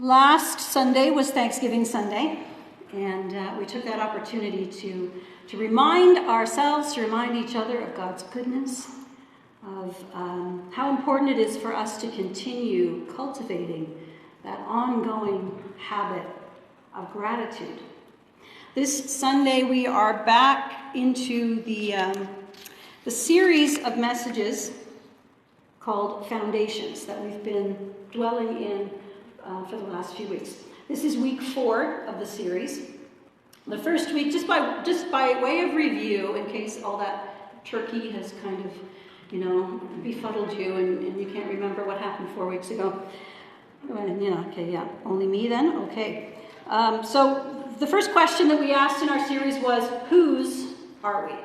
Last Sunday was Thanksgiving Sunday, and we took that opportunity to remind ourselves, to remind each other of God's goodness, of how important it is for us to continue cultivating that ongoing habit of gratitude. This Sunday we are back into the series of messages called Foundations that we've been dwelling in for the last few weeks. This is week 4 of the series. The first week, just by way of review, in case all that turkey has kind of, befuddled you and you can't remember what happened 4 weeks ago. Only me then? Okay. So the first question that we asked in our series was, whose are we?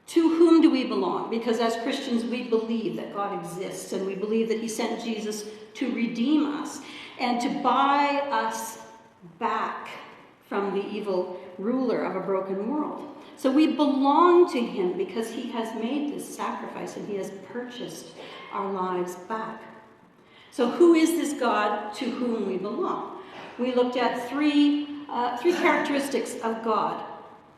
To whom do we belong? Because as Christians, we believe that God exists, and we believe that he sent Jesus to redeem us and to buy us back from the evil ruler of a broken world. So we belong to him because he has made this sacrifice and he has purchased our lives back. So who is this God to whom we belong? We looked at three characteristics of God.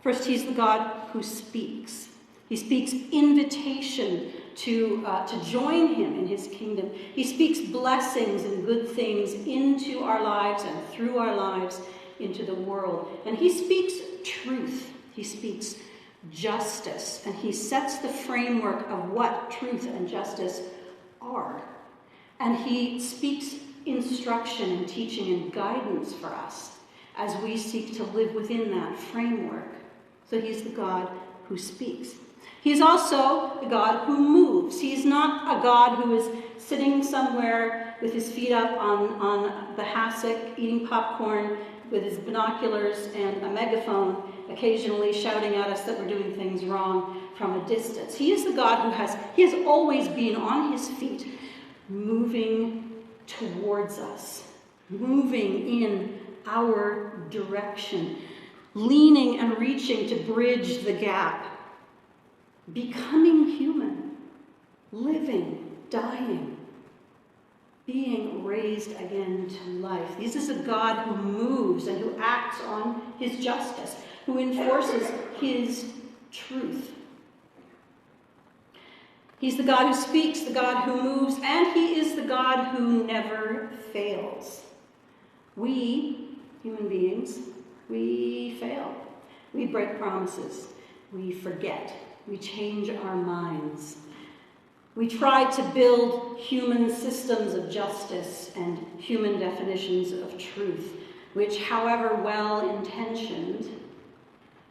First, he's the God who speaks. He speaks invitation to join him in his kingdom. He speaks blessings and good things into our lives and through our lives into the world. And he speaks truth. He speaks justice. And he sets the framework of what truth and justice are. And he speaks instruction and teaching and guidance for us as we seek to live within that framework. So he's the God who speaks. He's also the God who moves. He's not a God who is sitting somewhere with his feet up on the hassock, eating popcorn with his binoculars and a megaphone, occasionally shouting at us that we're doing things wrong from a distance. He is the God who has always been on his feet, moving towards us, moving in our direction, leaning and reaching to bridge the gap. Becoming human, living, dying, being raised again to life. This is a God who moves and who acts on his justice, who enforces his truth. He's the God who speaks, the God who moves, and he is the God who never fails. We, human beings, we fail. We break promises. We forget. We change our minds. We try to build human systems of justice and human definitions of truth, which, however well-intentioned,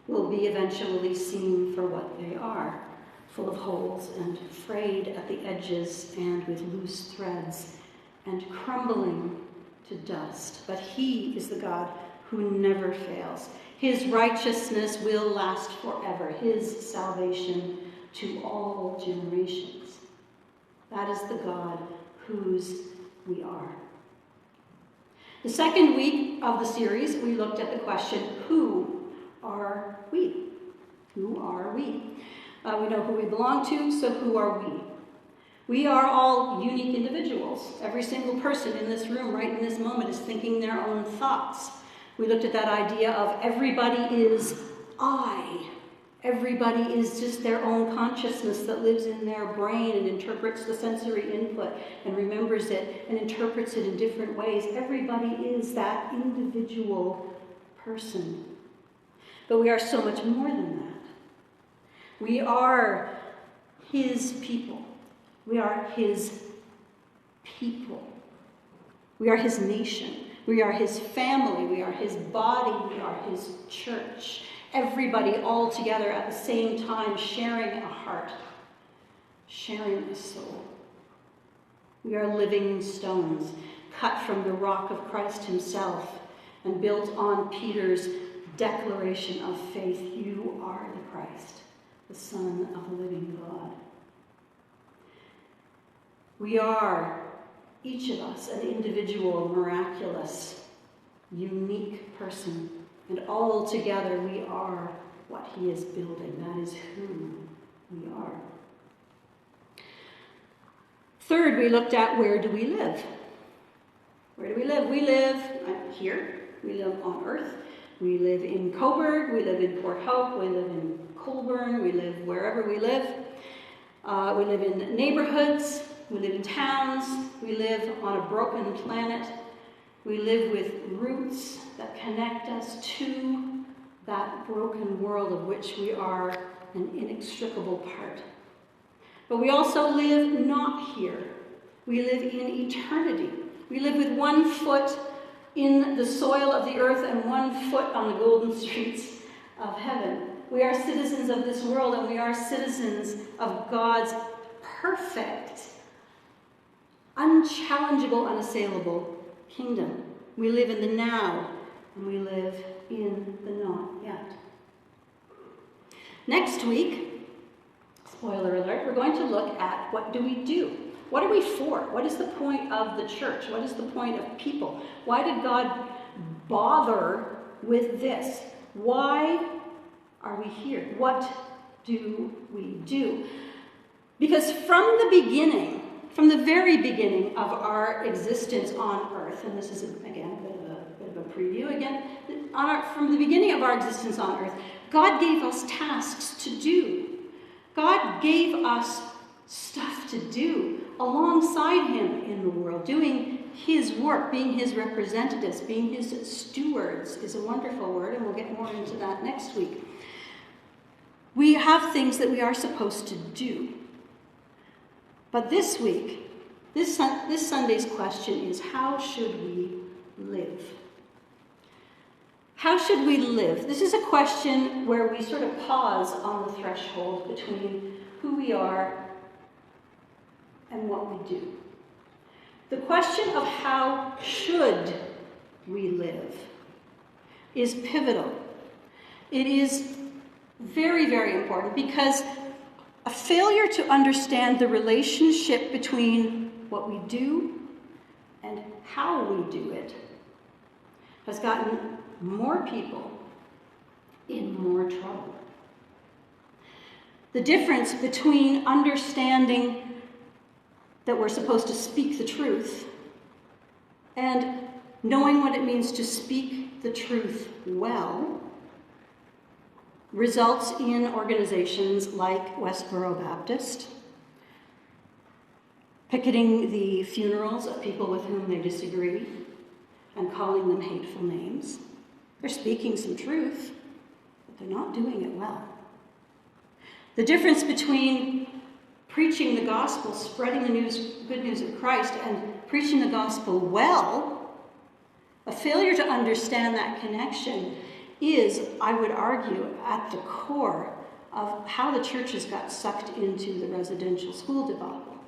will be eventually seen for what they are, full of holes and frayed at the edges and with loose threads and crumbling to dust. But he is the God who never fails. His righteousness will last forever, his salvation to all generations. That is the God whose we are. The second week of the series, we looked at the question, who are we? Who are we? We know who we belong to, so who are we? We are all unique individuals. Every single person in this room right in this moment is thinking their own thoughts. We looked at that idea of everybody is I. Everybody is just their own consciousness that lives in their brain and interprets the sensory input and remembers it and interprets it in different ways. Everybody is that individual person. But we are so much more than that. We are his people. We are his people. We are his nation. We are his family, we are his body, we are his church. Everybody all together at the same time sharing a heart, sharing a soul. We are living stones cut from the rock of Christ himself and built on Peter's declaration of faith. You are the Christ, the Son of the living God. We are, each of us, an individual, miraculous, unique person. And all together we are what he is building. That is who we are. Third, we looked at where do we live? Where do we live? We live here. We live on earth. We live in Coburg. We live in Port Hope. We live in Colburn. We live wherever we live. We live in neighborhoods. We live in towns. We live on a broken planet. We live with roots that connect us to that broken world of which we are an inextricable part. But we also live not here. We live in eternity. We live with one foot in the soil of the earth and one foot on the golden streets of heaven. We are citizens of this world, and we are citizens of God's perfect, unchallengeable, unassailable kingdom. We live in the now, and we live in the not yet. Next week, spoiler alert, we're going to look at what do we do? What are we for? What is the point of the church? What is the point of people? Why did God bother with this? Why are we here? What do we do? Because from the beginning, from the very beginning of our existence on earth, and this is, again, a bit of a preview again, from the beginning of our existence on earth, God gave us tasks to do. God gave us stuff to do alongside him in the world, doing his work, being his representatives, being his stewards is a wonderful word, and we'll get more into that next week. We have things that we are supposed to do. But this week, this Sunday's question is, how should we live? How should we live? This is a question where we sort of pause on the threshold between who we are and what we do. The question of how should we live is pivotal. It is very, very important, because a failure to understand the relationship between what we do and how we do it has gotten more people in more trouble. The difference between understanding that we're supposed to speak the truth and knowing what it means to speak the truth well results in organizations like Westboro Baptist picketing the funerals of people with whom they disagree and calling them hateful names. They're speaking some truth, but they're not doing it well. The difference between preaching the gospel, spreading the good news of Christ, and preaching the gospel well, a failure to understand that connection is, I would argue, at the core of how the churches got sucked into the residential school debacle.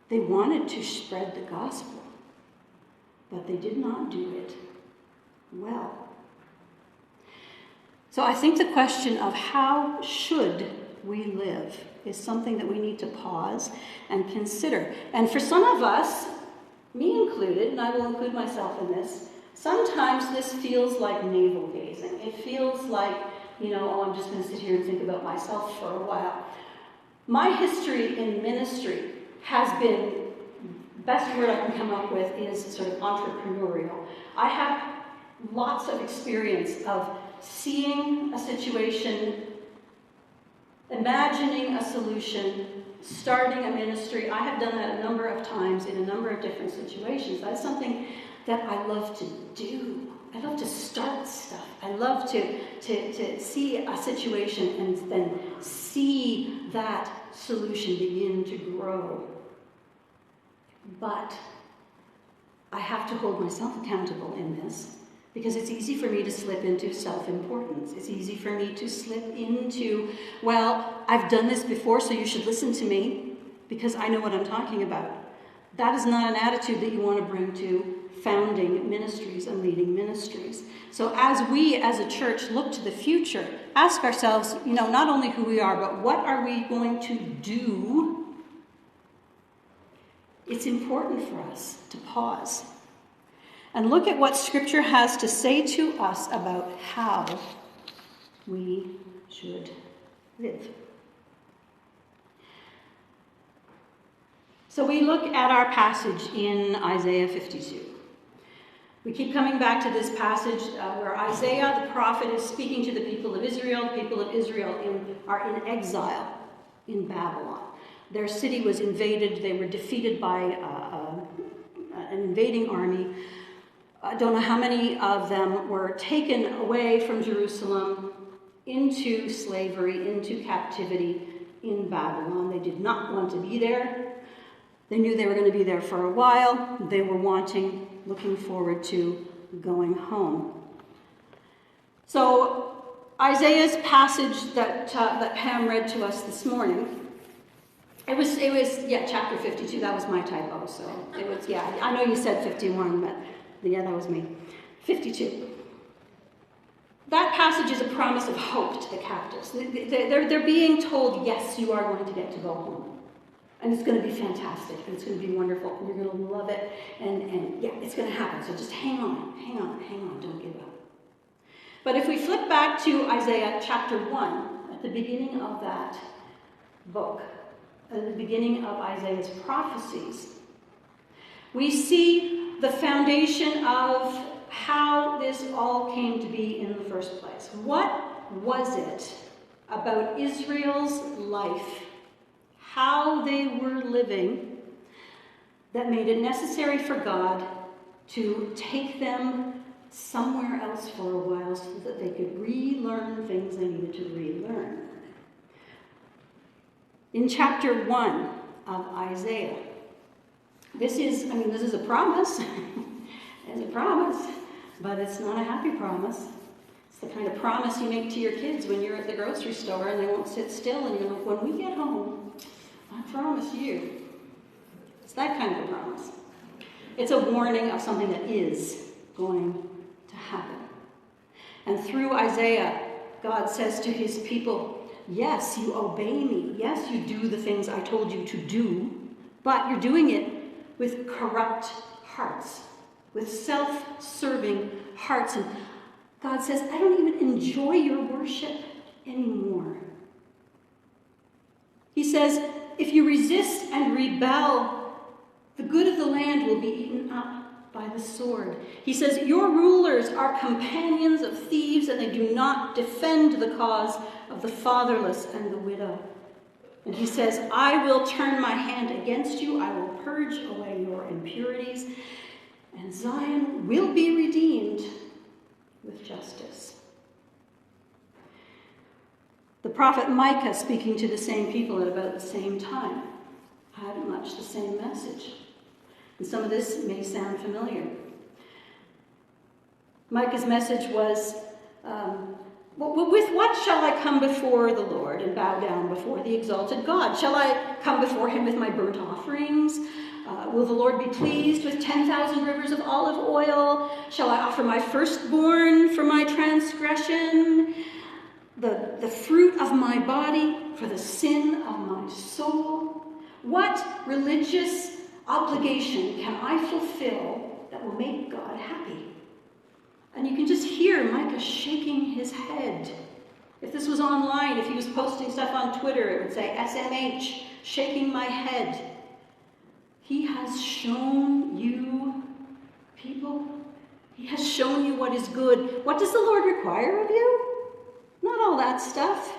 They wanted to spread the gospel, but they did not do it well. So I think the question of how should we live is something that we need to pause and consider. And for some of us, me included, and I will include myself in this, sometimes this feels like navel gazing. It feels like, I'm just going to sit here and think about myself for a while. My history in ministry has been, best word I can come up with is sort of entrepreneurial. I have lots of experience of seeing a situation, imagining a solution, starting a ministry. I have done that a number of times in a number of different situations. That's something that I love to do. I love to start stuff. I love to see a situation and then see that solution begin to grow. But I have to hold myself accountable in this, because it's easy for me to slip into self-importance. It's easy for me to slip into, well, I've done this before, so you should listen to me because I know what I'm talking about. That is not an attitude that you want to bring to founding ministries and leading ministries. So as we, as a church, look to the future, ask ourselves, not only who we are, but what are we going to do? It's important for us to pause and look at what Scripture has to say to us about how we should live. So we look at our passage in Isaiah 52. We keep coming back to this passage where Isaiah, the prophet, is speaking to the people of Israel. The people of Israel are in exile in Babylon. Their city was invaded. They were defeated by an invading army. I don't know how many of them were taken away from Jerusalem into slavery, into captivity in Babylon. They did not want to be there. They knew they were going to be there for a while. They were looking forward to going home. So Isaiah's passage that Pam read to us this morning, it was chapter 52. That was my typo. So it was, I know you said 51, but that was me. 52. That passage is a promise of hope to the captives. They're being told, yes, you are going to get to go home. And it's going to be fantastic, and it's going to be wonderful, and you're going to love it, and it's going to happen. So just hang on, don't give up. But if we flip back to Isaiah chapter 1, at the beginning of that book, at the beginning of Isaiah's prophecies, we see the foundation of how this all came to be in the first place. What was it about Israel's life, how they were living, that made it necessary for God to take them somewhere else for a while so that they could relearn things they needed to relearn? In chapter 1 of Isaiah, this is a promise. It's a promise, but it's not a happy promise. It's the kind of promise you make to your kids when you're at the grocery store and they won't sit still, and you're like, when we get home, I promise you. It's that kind of a promise. It's a warning of something that is going to happen. And through Isaiah, God says to his people, yes, you obey me. Yes, you do the things I told you to do, but you're doing it with corrupt hearts, with self-serving hearts. And God says, I don't even enjoy your worship anymore. He says, if you resist and rebel, the good of the land will be eaten up by the sword. He says, your rulers are companions of thieves, and they do not defend the cause of the fatherless and the widow. And he says, I will turn my hand against you. I will purge away your impurities, and Zion will be redeemed with justice. The prophet Micah, speaking to the same people at about the same time, had much the same message. And some of this may sound familiar. Micah's message was, with what shall I come before the Lord and bow down before the exalted God? Shall I come before him with my burnt offerings? Will the Lord be pleased with 10,000 rivers of olive oil? Shall I offer my firstborn for my transgression? The fruit of my body for the sin of my soul? What religious obligation can I fulfill that will make God happy? And you can just hear Micah shaking his head. If this was online, if he was posting stuff on Twitter, it would say, SMH, shaking my head. He has shown you, people, he has shown you what is good. What does the Lord require of you? Not all that stuff,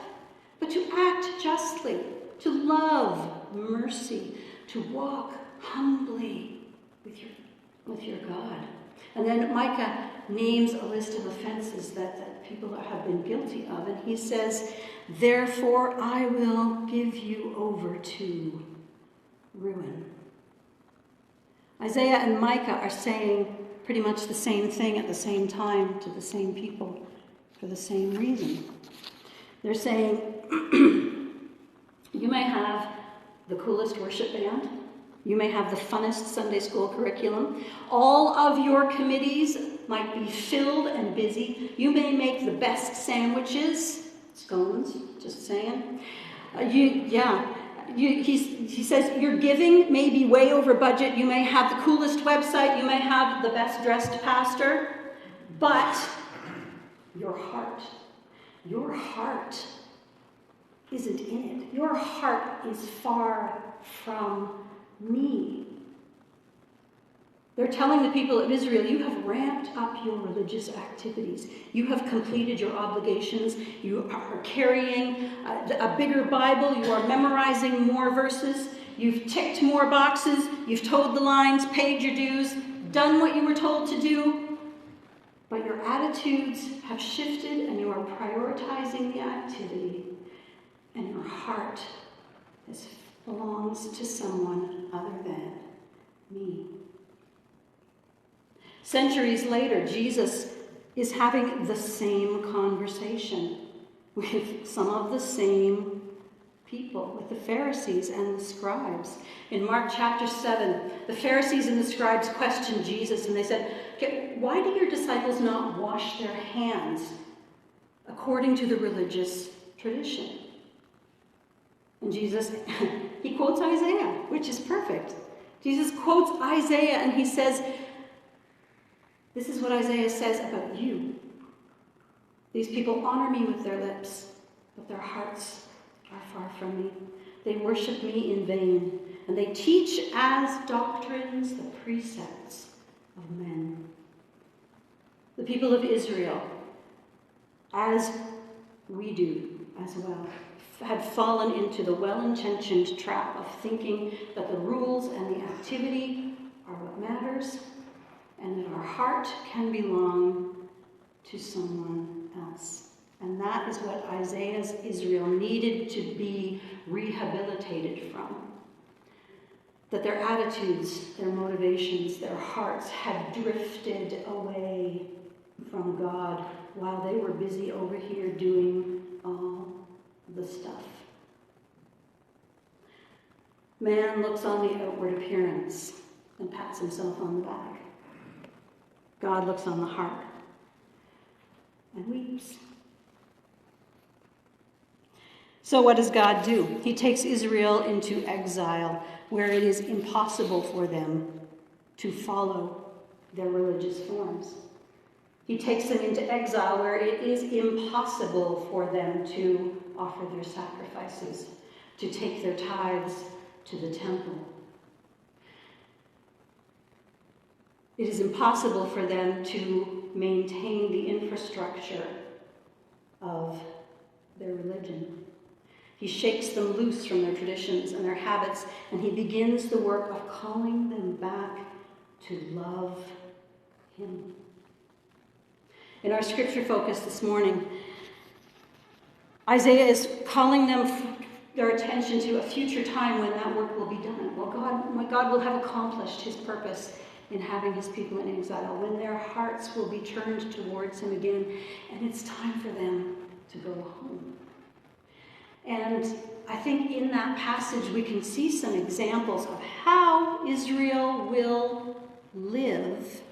but to act justly, to love mercy, to walk humbly with your God. And then Micah names a list of offenses that people have been guilty of, and he says, therefore I will give you over to ruin. Isaiah and Micah are saying pretty much the same thing at the same time to the same people for the same reason. They're saying, you may have the coolest worship band, you may have the funnest Sunday school curriculum, all of your committees might be filled and busy, you may make the best sandwiches, scones, just saying. He says your giving may be way over budget, you may have the coolest website, you may have the best dressed pastor, but your heart isn't in it. Your heart is far from me. They're telling the people of Israel, you have ramped up your religious activities. You have completed your obligations. You are carrying a bigger Bible. You are memorizing more verses. You've ticked more boxes. You've toed the lines, paid your dues, done what you were told to do. But your attitudes have shifted and you are prioritizing the activity. And your heart belongs to someone other than me. Centuries later, Jesus is having the same conversation with some of the same people, with the Pharisees and the scribes. In Mark chapter 7, the Pharisees and the scribes questioned Jesus, and they said, okay, why do your disciples not wash their hands according to the religious tradition? And Jesus, he quotes Isaiah, which is perfect. Jesus quotes Isaiah and he says, this is what Isaiah says about you. These people honor me with their lips, but their hearts are far from me. They worship me in vain, and they teach as doctrines the precepts of men. The people of Israel, as we do as well, had fallen into the well-intentioned trap of thinking that the rules and the activity are what matters, and that our heart can belong to someone else. And that is what Isaiah's Israel needed to be rehabilitated from. That their attitudes, their motivations, their hearts had drifted away from God while they were busy over here doing all the stuff. Man looks on the outward appearance and pats himself on the back. God looks on the heart and weeps. So what does God do? He takes Israel into exile, where it is impossible for them to follow their religious forms. He takes them into exile, where it is impossible for them to offer their sacrifices, to take their tithes to the temple. It is impossible for them to maintain the infrastructure of their religion. He shakes them loose from their traditions and their habits, and he begins the work of calling them back to love him. In our scripture focus this morning, Isaiah is calling their attention to a future time when that work will be done. When God will have accomplished his purpose in having his people in exile, when their hearts will be turned towards him again, and it's time for them to go home. And I think in that passage we can see some examples of how Israel will live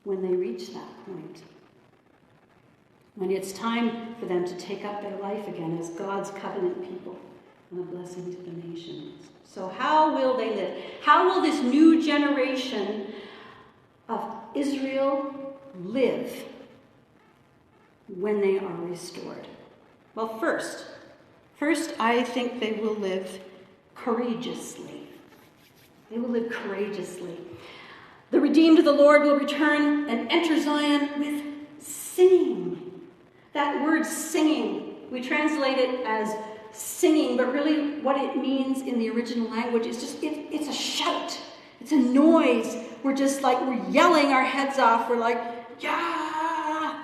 when they reach that point. When it's time for them to take up their life again as God's covenant people and a blessing to the nations. So how will they live? How will this new generation of Israel live when they are restored? Well, first, I think they will live courageously. They will live courageously. The redeemed of the Lord will return and enter Zion with singing. That word singing, we translate it as singing, but really what it means in the original language is just, it's a shout. It's a noise. We're yelling our heads off. We're like, yeah.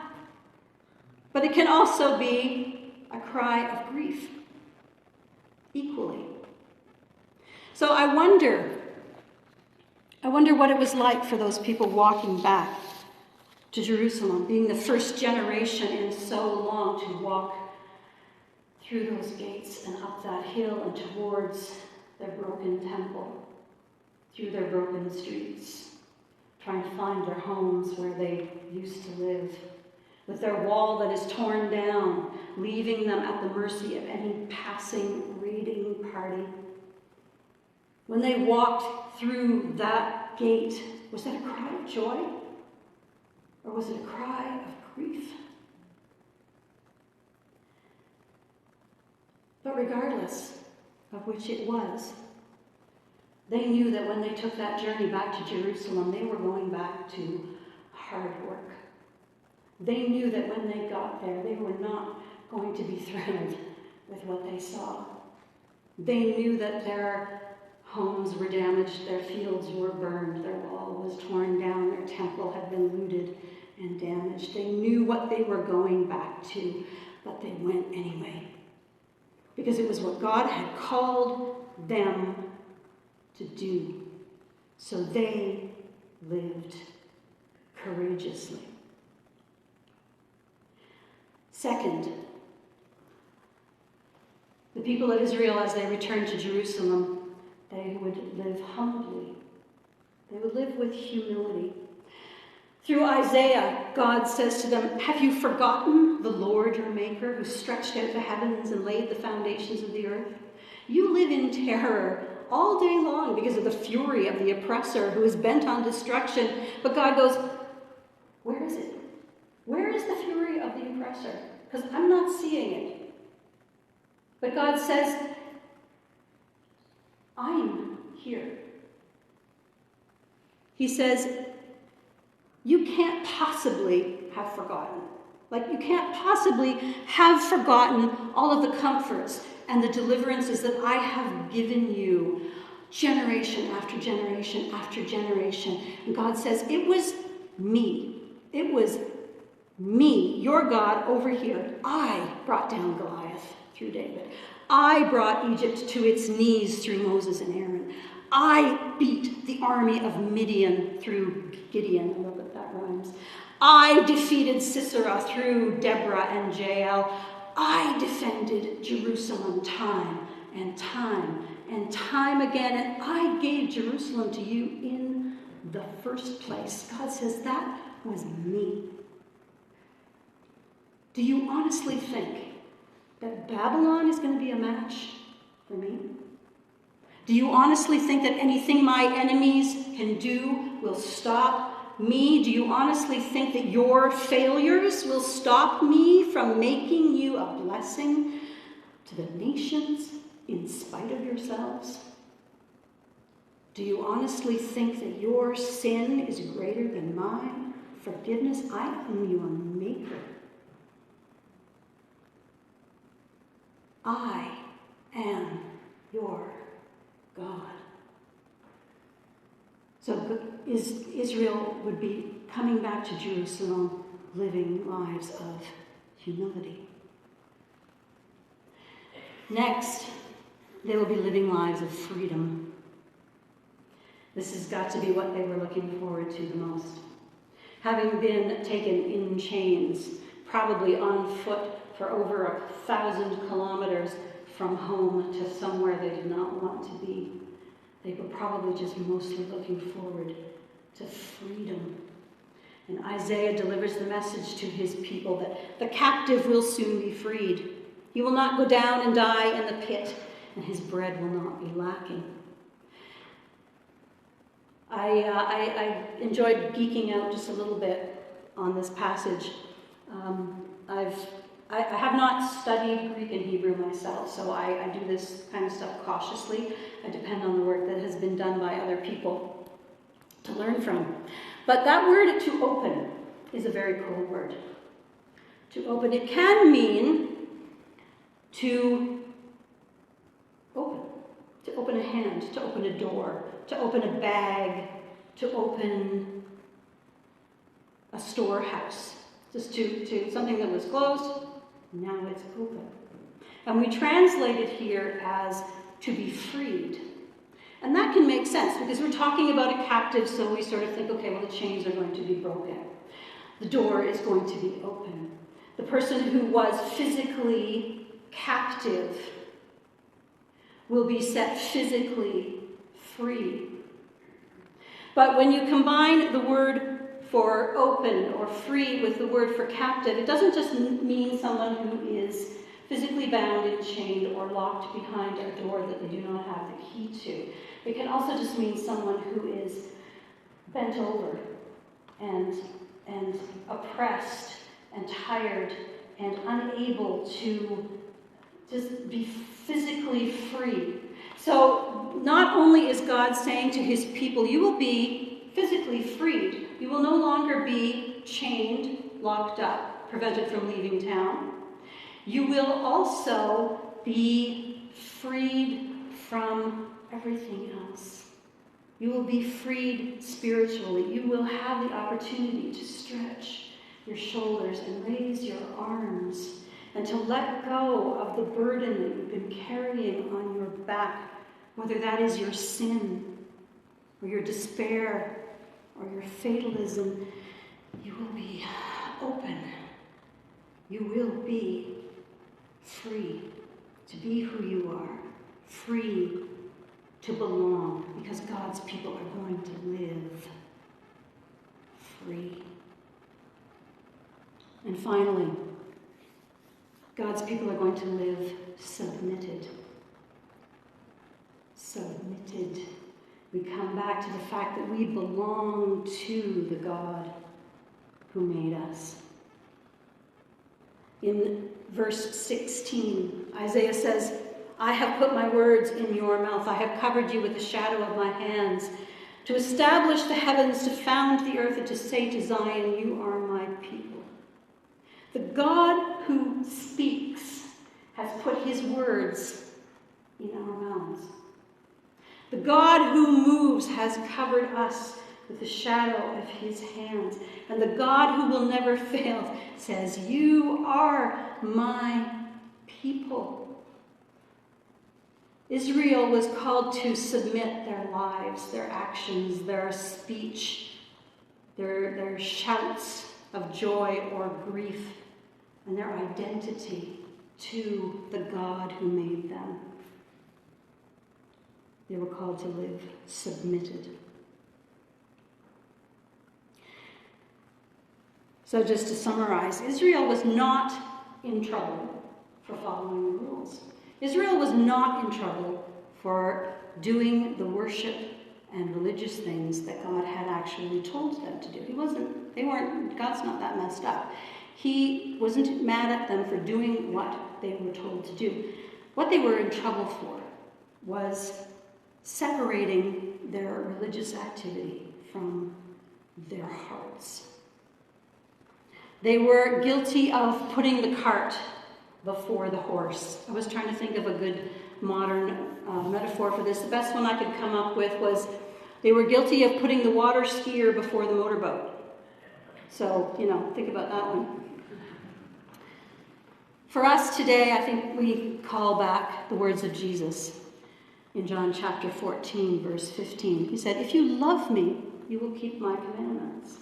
But it can also be a cry of grief, equally. So I wonder what it was like for those people walking back to Jerusalem, being the first generation in so long to walk through those gates and up that hill and towards their broken temple, through their broken streets, trying to find their homes where they used to live, with their wall that is torn down, leaving them at the mercy of any passing raiding party. When they walked through that gate, was that a cry of joy? Or was it a cry of grief? But regardless of which it was, They knew that when they took that journey back to Jerusalem, they were going back to hard work. They knew that when they got there, they were not going to be thrilled with what they saw. They knew that their homes were damaged, their fields were burned, their wall was torn down, their temple had been looted and damaged. They knew what they were going back to, but they went anyway. Because it was what God had called them to do. So they lived courageously. Second, the people of Israel, as they returned to Jerusalem, they would live humbly. They would live with humility. Through Isaiah, God says to them, "Have you forgotten the Lord your Maker, who stretched out the heavens and laid the foundations of the earth? You live in terror all day long because of the fury of the oppressor who is bent on destruction." But God goes, where is it? Where is the fury of the oppressor? Because I'm not seeing it. But God says, I'm here. He says, you can't possibly have forgotten. Like, you can't possibly have forgotten all of the comforts and the deliverances that I have given you generation after generation after generation. And God says, it was me. It was me, your God, over here. I brought down Goliath through David. I brought Egypt to its knees through Moses and Aaron. I beat the army of Midian through Gideon. I love that that rhymes. I defeated Sisera through Deborah and Jael. I defended Jerusalem time and time and time again, and I gave Jerusalem to you in the first place. God says, that was me. Do you honestly think that Babylon is going to be a match for me? Do you honestly think that anything my enemies can do will stop me? Do you honestly think that your failures will stop me from making you a blessing to the nations in spite of yourselves? Do you honestly think that your sin is greater than my forgiveness? I am your maker. I am your God. So Israel would be coming back to Jerusalem, living lives of humility. Next, they will be living lives of freedom. This has got to be what they were looking forward to the most. Having been taken in chains, probably on foot for over 1,000 kilometers from home to somewhere they did not want to be, they were probably just mostly looking forward to freedom. And Isaiah delivers the message to his people that the captive will soon be freed. He will not go down and die in the pit, and his bread will not be lacking. I enjoyed geeking out just a little bit on this passage. I have not studied Greek and Hebrew myself, so I do this kind of stuff cautiously. I depend on the work that has been done by other people to learn from. But that word, to open, is a very cool word. To open, it can mean to open a hand, to open a door, to open a bag, to open a storehouse. Just to something that was closed, now it's open. And we translate it here as to be freed. And that can make sense because we're talking about a captive, so we sort of think, okay, well, the chains are going to be broken. The door is going to be open. The person who was physically captive will be set physically free. But when you combine the word for open or free with the word for captive, it doesn't just mean someone who is physically bound and chained or locked behind a door that they do not have the key to. It can also just mean someone who is bent over and oppressed and tired and unable to just be physically free. So not only is God saying to his people, you will be physically freed. You will no longer be chained, locked up, prevented from leaving town. You will also be freed from everything else. You will be freed spiritually. You will have the opportunity to stretch your shoulders and raise your arms and to let go of the burden that you've been carrying on your back, whether that is your sin or your despair or your fatalism. You will be open. You will be free to be who you are, free to belong, because God's people are going to live free. And finally, God's people are going to live submitted. Submitted. We come back to the fact that we belong to the God who made us. In verse 16, Isaiah says, I have put my words in your mouth. I have covered you with the shadow of my hands, to establish the heavens, to found the earth, and to say to Zion, you are my people. The God who speaks has put his words in our mouths. The God who moves has covered us with the shadow of his hands. And the God who will never fail says, you are my people. Israel was called to submit their lives, their actions, their speech, their shouts of joy or grief, and their identity to the God who made them. They were called to live submitted. So just to summarize, Israel was not in trouble for following the rules. Israel was not in trouble for doing the worship and religious things that God had actually told them to do. God's not that messed up. He wasn't mad at them for doing what they were told to do. What they were in trouble for was separating their religious activity from their hearts. They were guilty of putting the cart before the horse. I was trying to think of a good modern metaphor for this. The best one I could come up with was they were guilty of putting the water skier before the motorboat. So, think about that one. For us today, I think we call back the words of Jesus in John chapter 14, verse 15. He said, if you love me, you will keep my commandments.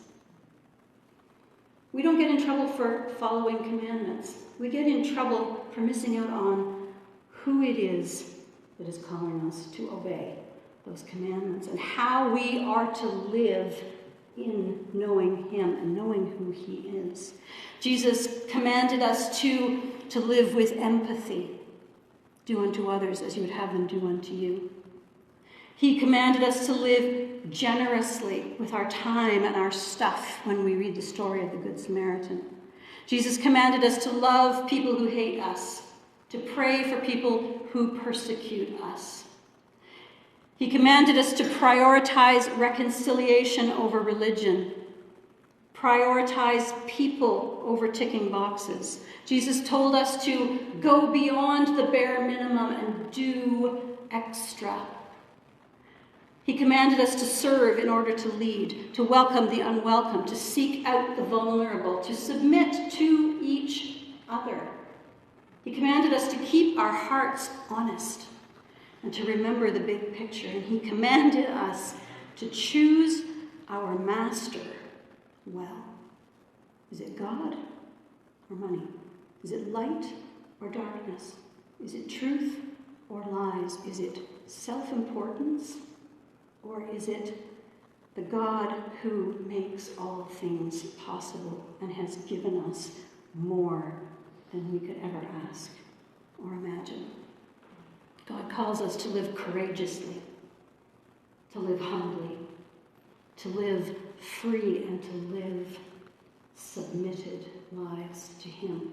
We don't get in trouble for following commandments. We get in trouble for missing out on who it is that is calling us to obey those commandments and how we are to live in knowing him and knowing who he is. Jesus commanded us to live with empathy. Do unto others as you would have them do unto you. He commanded us to live generously with our time and our stuff when we read the story of the Good Samaritan. Jesus commanded us to love people who hate us, to pray for people who persecute us. He commanded us to prioritize reconciliation over religion, prioritize people over ticking boxes. Jesus told us to go beyond the bare minimum and do extra. He commanded us to serve in order to lead, to welcome the unwelcome, to seek out the vulnerable, to submit to each other. He commanded us to keep our hearts honest and to remember the big picture. And he commanded us to choose our master well. Is it God or money? Is it light or darkness? Is it truth or lies? Is it self-importance? Or is it the God who makes all things possible and has given us more than we could ever ask or imagine? God calls us to live courageously, to live humbly, to live free, and to live submitted lives to him.